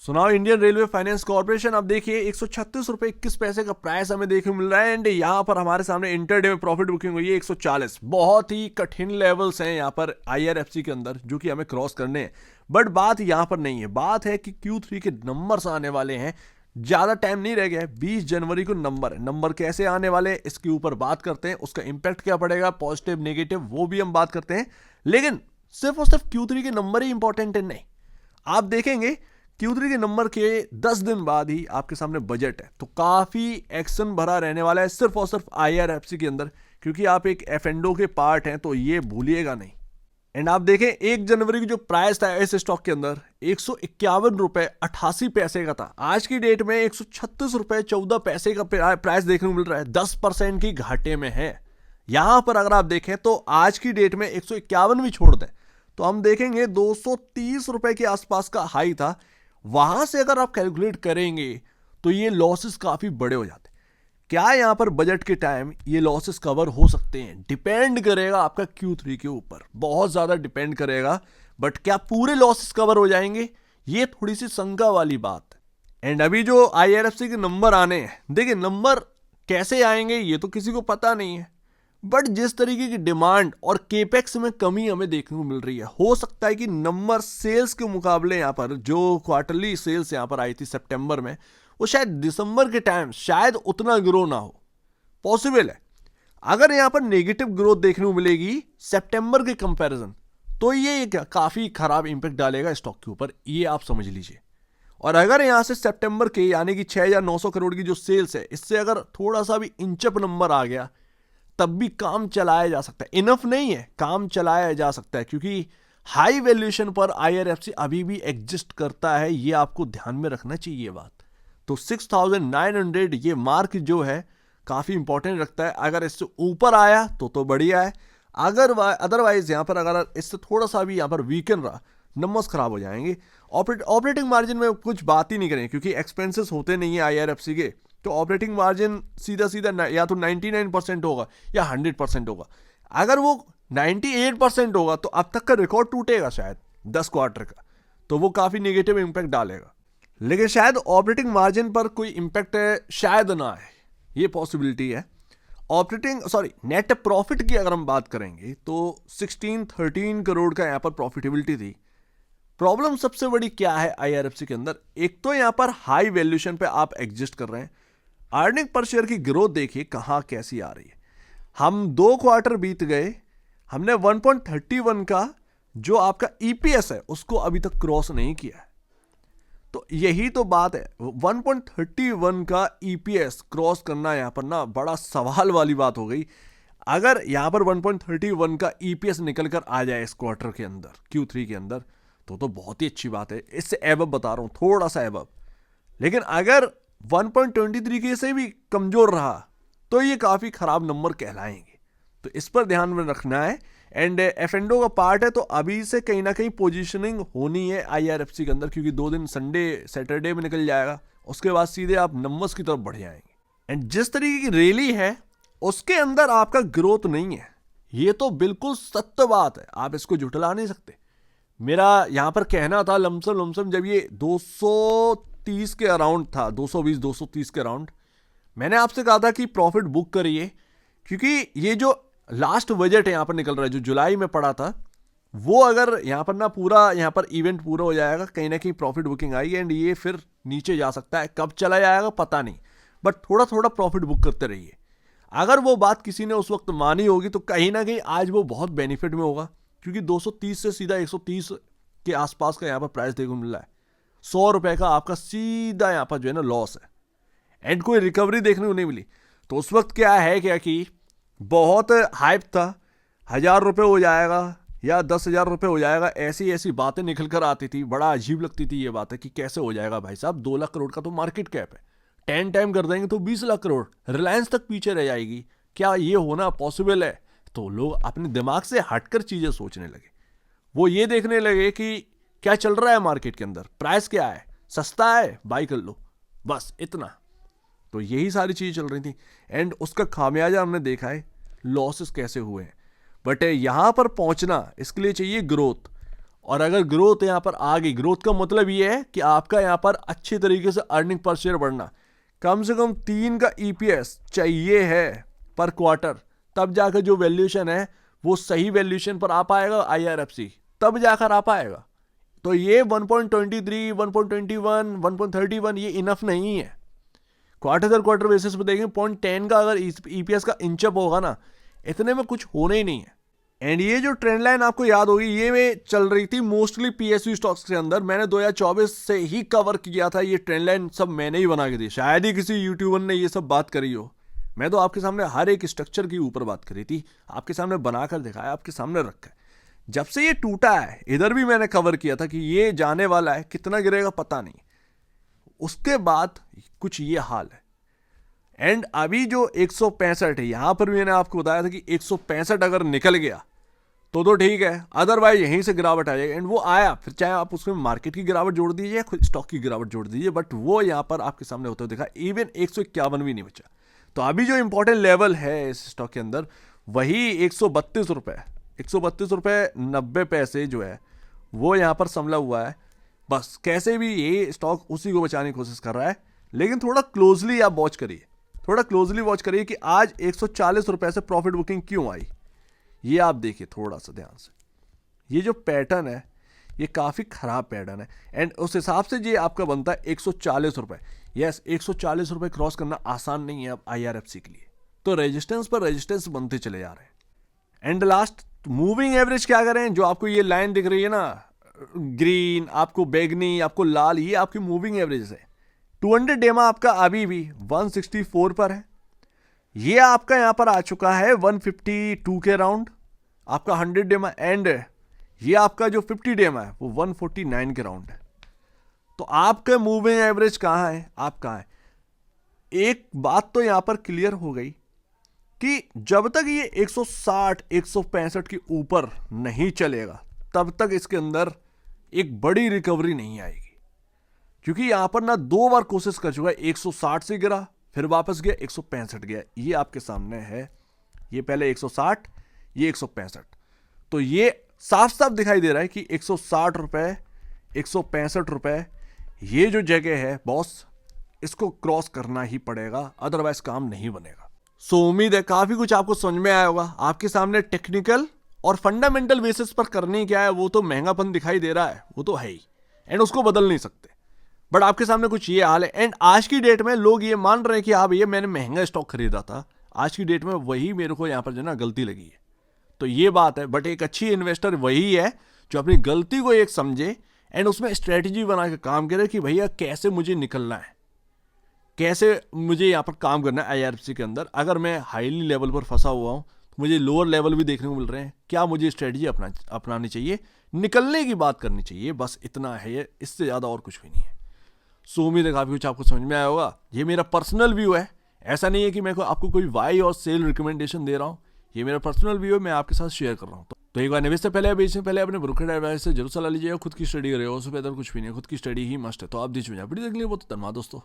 सुनाओ Indian railway finance corporation. अब देखिए 136 रुपए 21 पैसे का प्राइस हमें देखने मिल रहा है एंड यहाँ पर हमारे सामने इंटरडे में प्रॉफिट बुकिंग हुई है 140। बहुत ही कठिन लेवल्स हैं यहाँ पर आईआरएफसी के अंदर जो कि हमें क्रॉस करने हैं। बट बात यहाँ पर नहीं है, बात है कि Q3 के नंबर्स आने वाले हैं। ज्यादा टाइम नहीं रह गया है, 20 जनवरी को नंबर है। नंबर कैसे आने वाले इसके ऊपर बात करते हैं, उसका इंपैक्ट क्या पड़ेगा, पॉजिटिव नेगेटिव, वो भी हम बात करते हैं। लेकिन सिर्फ और सिर्फ Q3 के नंबर ही इंपॉर्टेंट है नहीं, आप देखेंगे Q3 के नंबर के 10 दिन बाद ही आपके सामने बजट है, तो काफी एक्शन भरा रहने वाला है सिर्फ और सिर्फ आईआरएफसी के अंदर, क्योंकि आप एक एफएंडो के पार्ट हैं तो ये भूलिएगा नहीं। एंड आप देखें 1 जनवरी की जो प्राइस था इस स्टॉक के अंदर 151 रुपए 88 पैसे का था। आज की डेट में 136 रुपए 14 पैसे का प्राइस देखने को मिल रहा है, 10% की घाटे में है। यहां पर अगर आप देखें तो आज की डेट में 151 भी छोड़ दें तो हम देखेंगे 230 रुपए के आसपास का हाई था। वहां से अगर आप कैलकुलेट करेंगे तो ये लॉसेस काफी बड़े हो जाते हैं। क्या यहां पर बजट के टाइम ये लॉसेस कवर हो सकते हैं, डिपेंड करेगा आपका Q3 के ऊपर, बहुत ज्यादा डिपेंड करेगा। बट क्या पूरे लॉसेस कवर हो जाएंगे, ये थोड़ी सी शंका वाली बात है। एंड अभी जो आईआरएफसी के नंबर आने हैं, देखिए नंबर कैसे आएंगे ये तो किसी को पता नहीं है, बट जिस तरीके की डिमांड और केपेक्स में कमी हमें देखने को मिल रही है, हो सकता है कि नंबर सेल्स के मुकाबले यहां पर जो क्वार्टरली सेल्स यहां पर आई थी सितंबर में, वो शायद दिसंबर के टाइम शायद उतना ग्रो ना हो, पॉसिबल है। अगर यहां पर नेगेटिव ग्रोथ देखने को मिलेगी सितंबर के कंपैरिजन, तो ये काफी खराब इंपैक्ट डालेगा स्टॉक के ऊपर, ये आप समझ लीजिए। और अगर यहां से सितंबर के यानी कि 6,900 करोड़ की जो सेल्स है, इससे अगर थोड़ा सा भी इंचअप नंबर आ गया तब भी काम चलाया जा सकता है। इनफ नहीं है, काम चलाया जा सकता है, क्योंकि हाई वैल्यूएशन पर आईआरएफसी अभी भी एग्जिस्ट करता है, ये आपको ध्यान में रखना चाहिए बात। तो 6,900 ये मार्क जो है काफी इंपॉर्टेंट रखता है। अगर इससे ऊपर आया तो बढ़िया है, अगर अदरवाइज यहां पर अगर इससे थोड़ा सा भी यहां पर वीकन रहा, नंबर्स खराब हो जाएंगे। ऑपरेटिंग मार्जिन में कुछ बात ही नहीं करें, क्योंकि एक्सपेंसेस होते नहीं है आईआरएफसी के, तो ऑपरेटिंग मार्जिन सीधा सीधा या तो 99% होगा या 100% होगा। अगर वो 98% होगा तो अब तक का रिकॉर्ड टूटेगा शायद 10 क्वार्टर का, तो वो काफी नेगेटिव इंपैक्ट डालेगा। लेकिन शायद ऑपरेटिंग मार्जिन पर कोई इंपैक्ट शायद ना आए, ये पॉसिबिलिटी है। नेट प्रॉफिट की अगर हम बात करेंगे तो 16-13 करोड़ का यहां पर प्रॉफिटेबिलिटी थी। प्रॉब्लम सबसे बड़ी क्या है आईआरएफसी के अंदर, एक तो यहां पर हाई वैल्यूएशन पे आप एग्जिस्ट कर रहे हैं। अर्निंग पर शेयर की ग्रोथ देखिए कहां कैसी आ रही है। हम 2 क्वार्टर बीत गए, हमने 1.31 का जो आपका ईपीएस है उसको अभी तक क्रॉस नहीं किया है। तो यही तो बात है, 1.31 का ईपीएस क्रॉस करना यहां पर ना बड़ा सवाल वाली बात हो गई। अगर यहां पर 1.31 का ईपीएस निकल कर आ जाए इस क्वार्टर के अंदर, Q3 के अंदर, तो बहुत ही अच्छी बात है। इससे एबव बता रहा हूं, थोड़ा सा एबव। लेकिन अगर 1.23 के से भी कमजोर रहा तो ये काफी खराब नंबर कहलाएंगे, तो इस पर ध्यान में रखना है। एंड एफएंडो का पार्ट है तो अभी से कहीं ना कहीं पोजीशनिंग होनी है आईआरएफसी के अंदर, क्योंकि 2 दिन संडे सैटरडे में निकल जाएगा, उसके बाद सीधे आप नंबर्स की तरफ बढ़ जाएंगे। एंड जिस तरीके की रैली है उसके अंदर आपका ग्रोथ नहीं है, ये तो बिल्कुल सत्य बात है, आप इसको झुठला नहीं सकते। मेरा यहां पर कहना था लमसम जब ये 230 के अराउंड था, 220-230 के अराउंड, मैंने आपसे कहा था कि प्रॉफिट बुक करिए, क्योंकि ये जो लास्ट बजट यहां पर निकल रहा है जो जुलाई में पड़ा था, वो अगर यहां पर ना पूरा यहां पर इवेंट पूरा हो जाएगा, कहीं ना कहीं प्रॉफिट बुकिंग आई एंड ये फिर नीचे जा सकता है। कब चला जाएगा पता नहीं, बट थोड़ा थोड़ा प्रॉफिट बुक करते रहिए। अगर वो बात किसी ने उस वक्त मानी होगी तो कहीं ना कहीं आज वो बहुत बेनिफिट में होगा, क्योंकि 230 से सीधा 130 के आसपास का यहां पर प्राइस देखने को मिल रहा है। 100 रुपए का आपका सीधा यहां पर जो है ना लॉस है, एंड कोई रिकवरी देखने को नहीं मिली। तो उस वक्त क्या है क्या कि बहुत हाइप था, 1,000 रुपए हो जाएगा या 10,000 रुपए हो जाएगा, ऐसी ऐसी बातें निकल कर आती थी, बड़ा अजीब लगती थी ये बात है कि कैसे हो जाएगा भाई साहब, 2 लाख करोड़ का तो मार्केट कैप है, 10 टाइम कर देंगे तो 20 लाख करोड़, रिलायंस तक पीछे रह जाएगी, क्या ये होना पॉसिबल है? तो लोग अपने दिमाग से हटकर चीजें सोचने लगे, वो ये देखने लगे कि क्या चल रहा है मार्केट के अंदर, प्राइस क्या है, सस्ता है बाई कर लो, बस इतना। तो यही सारी चीजें चल रही थी एंड उसका खामियाजा हमने देखा है, लॉसेस कैसे हुए हैं। बट यहां पर पहुंचना इसके लिए चाहिए ग्रोथ, और अगर ग्रोथ यहाँ पर आ गई, ग्रोथ का मतलब ये है कि आपका यहाँ पर अच्छी तरीके से अर्निंग पर शेयर बढ़ना, कम से कम 3 का EPS चाहिए है पर क्वार्टर, तब जाकर जो वैल्यूएशन है वो सही वैल्यूएशन पर आ पाएगा IRFC, तब जाकर आ पाएगा। तो ये 1.23, 1.21, 1.31 ये इनफ नहीं है। क्वार्टर दर क्वार्टर बेसिस पे देखें 0.10 का अगर EPS का इंचअप होगा ना, इतने में कुछ होने ही नहीं है। एंड ये जो ट्रेंड लाइन आपको याद होगी, ये चल रही थी मोस्टली PSU स्टॉक्स के अंदर। मैंने 2024 से ही कवर किया था, ये ट्रेंड लाइन सब मैंने ही बना के दी, शायद ही किसी यूट्यूबर ने ये सब बात करी हो। मैं तो आपके सामने हर एक स्ट्रक्चर के ऊपर बात करी थी, आपके सामने बनाकर दिखाया, आपके सामने रखा है। जब से ये टूटा है, इधर भी मैंने कवर किया था कि ये जाने वाला है, कितना गिरेगा पता नहीं। उसके बाद कुछ ये हाल है। एंड अभी जो 165 है, यहां पर मैंने आपको बताया था कि 165 अगर निकल गया तो ठीक है, अदरवाइज यहीं से गिरावट आ जाएगी। एंड वो आया, फिर चाहे आप उसमें मार्केट की गिरावट जोड़ दीजिए या खुद स्टॉक की गिरावट जोड़ दीजिए, बट वो यहाँ पर आपके सामने होते हुए दिखा। इवन 151 भी नहीं बचा। तो अभी जो इंपॉर्टेंट लेवल है इस स्टॉक के अंदर, वही 132 रुपये, 132 रुपये 90 पैसे जो है वो यहाँ पर संभला हुआ है। बस कैसे भी ये स्टॉक उसी को बचाने की कोशिश कर रहा है, लेकिन थोड़ा क्लोजली आप वॉच करिए, थोड़ा क्लोजली वॉच करिए कि आज 140 रुपये से प्रॉफिट बुकिंग क्यों आई, ये आप देखिए थोड़ा सा ध्यान से। ये जो पैटर्न है ये काफ़ी ख़राब पैटर्न है। एंड उस हिसाब से ये आपका बनता है 140 रुपये। यस, 140 रुपये क्रॉस करना आसान नहीं है अब IRFC के लिए। तो रेजिस्टेंस पर रेजिस्टेंस बनते चले जा रहे हैं। एंड लास्ट मूविंग एवरेज क्या करें, जो आपको ये लाइन दिख रही है ना, ग्रीन, आपको बैगनी, आपको लाल, ये आपकी मूविंग एवरेज है। 200 डेमा आपका अभी भी 164 पर है। ये आपका यहां पर आ चुका है 152 के राउंड, आपका 100 डेमा। एंड ये आपका जो 50 डेमा है वो 149 के राउंड है। तो आपका मूविंग एवरेज कहां है, आप कहां है। एक बात तो यहां पर क्लियर हो गई कि जब तक ये 160 165 के ऊपर नहीं चलेगा तब तक इसके अंदर एक बड़ी रिकवरी नहीं आएगी। क्योंकि यहां पर ना 2 बार कोशिश कर चुका है, 160 से गिरा, फिर वापस गया, 165 गया। ये आपके सामने है, ये पहले 160, ये 165। तो ये साफ साफ दिखाई दे रहा है कि 160 रुपए, 165 रुपए, ये जो जगह है बॉस, इसको क्रॉस करना ही पड़ेगा, अदरवाइज काम नहीं बनेगा। सो उम्मीद है काफी कुछ आपको समझ में आया होगा। आपके सामने टेक्निकल और फंडामेंटल बेसिस पर करनी क्या है, वो तो महंगापन दिखाई दे रहा है, वो तो है ही, एंड उसको बदल नहीं सकते। बट आपके सामने कुछ ये हाल है। एंड आज की डेट में लोग ये मान रहे हैं कि हाँ भैया मैंने महंगा स्टॉक खरीदा था, आज की डेट में वही मेरे को यहाँ पर जो ना गलती लगी है। तो ये बात है। बट एक अच्छी इन्वेस्टर वही है जो अपनी गलती को एक समझे एंड उसमें स्ट्रेटजी बना के काम करे कि भैया कैसे मुझे निकलना है, कैसे मुझे यहाँ पर काम करना है IRFC के अंदर। अगर मैं हाईली लेवल पर फंसा हुआ हूँ, मुझे लोअर लेवल भी देखने को मिल रहे हैं, क्या मुझे स्ट्रेटजी अपनानी चाहिए, निकलने की बात करनी चाहिए, बस इतना है, इससे ज़्यादा और कुछ भी नहीं है। सो उम्मीद है काफ़ी कुछ आपको समझ में आया होगा। ये मेरा पर्सनल व्यू है, ऐसा नहीं है कि मैं आपको कोई बाय और सेल रिकमेंडेशन दे रहा हूँ, ये मेरा पर्सनल व्यू है, मैं आपके साथ शेयर कर रहा हूँ। तो एक बार निवेश से पहले बेचने से पहले अपने ब्रोकर एडवाइस से जरूर सलाह लीजिएगा। खुद की स्टडी करेगा, उससे बेहतर कुछ भी नहीं, खुद की स्टडी ही मस्ट है। तो आप बीच में जा देख लीजिए, बहुत धन्यवाद दोस्तों।